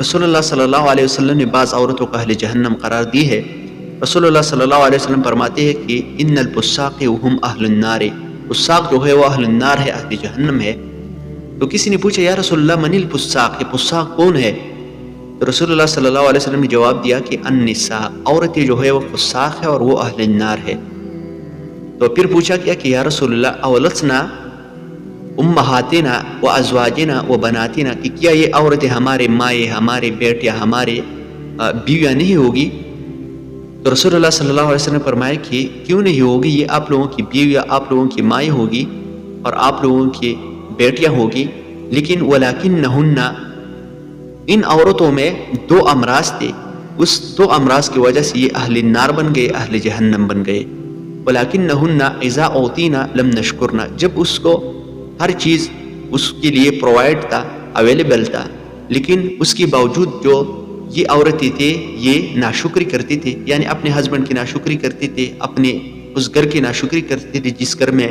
رسول اللہ صلی اللہ علیہ وسلم نے بعض عورتوں کو اہل جہنم قرار دی ہے۔ رسول اللہ صلی اللہ علیہ وسلم فرماتے ہیں کہ ان الفساق وهم اہل النار، فساق جو ہے وہ اہل النار ہے، اہل جہنم ہے۔ تو کسی نے پوچھا یا رسول اللہ من الفساق، یہ فساق کون ہے؟ تو رسول اللہ صلی اللہ علیہ وسلم نے جواب دیا کہ النساء، عورتیں جو ہے وہ فساق ہے اور وہ اہل النار ہے۔ تو پھر پوچھا کیا کہ یا رسول اللہ اولسنا امہاتنا و ازواجنا و بناتنا، کہ کیا یہ عورتیں ہمارے مائیں، ہمارے بیٹیاں، ہمارے بیویاں نہیں ہوگی؟ تو رسول اللہ صلی اللہ علیہ وسلم نے فرمایا کہ کیوں نہیں ہوگی، یہ آپ لوگوں کی بیویاں، آپ لوگوں کی مائیں ہوگی اور آپ لوگوں کی بیٹیاں ہوگی، لیکن ولکنہن، ان عورتوں میں دو امراض تھے، اس دو امراض کی وجہ سے یہ اہل نار بن گئے، اہل جہنم بن گئے۔ ولکنہن اذا اوتینا لم نشکرنا، جب اس کو ہر چیز اس کے لیے پرووائڈ تھا، اویلیبل تھا، لیکن اس کے باوجود جو یہ عورتیں تھے یہ ناشکری کرتی تھی، یعنی اپنے ہسبینڈ کی ناشکری کرتی تھی، اپنے اس گھر کی ناشکری کرتی تھی جس گھر میں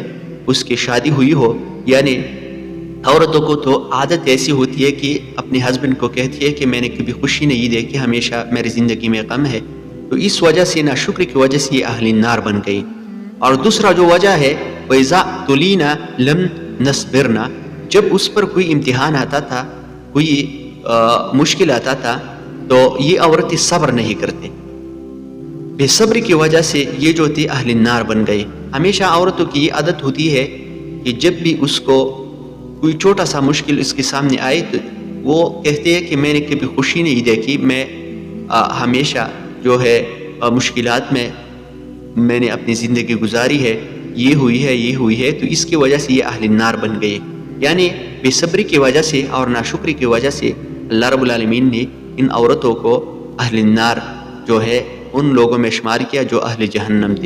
اس کی شادی ہوئی ہو۔ یعنی عورتوں کو تو عادت ایسی ہوتی ہے کہ اپنے ہسبینڈ کو کہتی ہے کہ میں نے کبھی خوشی نہیں دیکھی، ہمیشہ میری زندگی میں غم ہے، تو اس وجہ سے ناشکری کی وجہ سے یہ اہل نار بن گئی۔ اور دوسرا جو وجہ ہے وَإِذَا ابْتُلِينَ لَمْ نَصْبِرْنَ، جب اس پر کوئی امتحان آتا تھا، کوئی مشکل آتا تھا، تو یہ عورتیں صبر نہیں کرتے، بے صبری کی وجہ سے یہ جو تھی اہل نار بن گئے۔ ہمیشہ عورتوں کی یہ عادت ہوتی ہے کہ جب بھی اس کو کوئی چھوٹا سا مشکل اس کے سامنے آئے تو وہ کہتے ہیں کہ میں نے کبھی خوشی نہیں دیکھی، میں ہمیشہ جو ہے مشکلات میں نے اپنی زندگی گزاری ہے، یہ ہوئی ہے، تو اس کی وجہ سے یہ اہل نار بن گئے۔ یعنی بے صبری کی وجہ سے اور ناشکری کی وجہ سے اللہ رب العالمین نے ان عورتوں کو اہل نار جو ہے ان لوگوں میں شمار کیا جو اہل جہنم تھے۔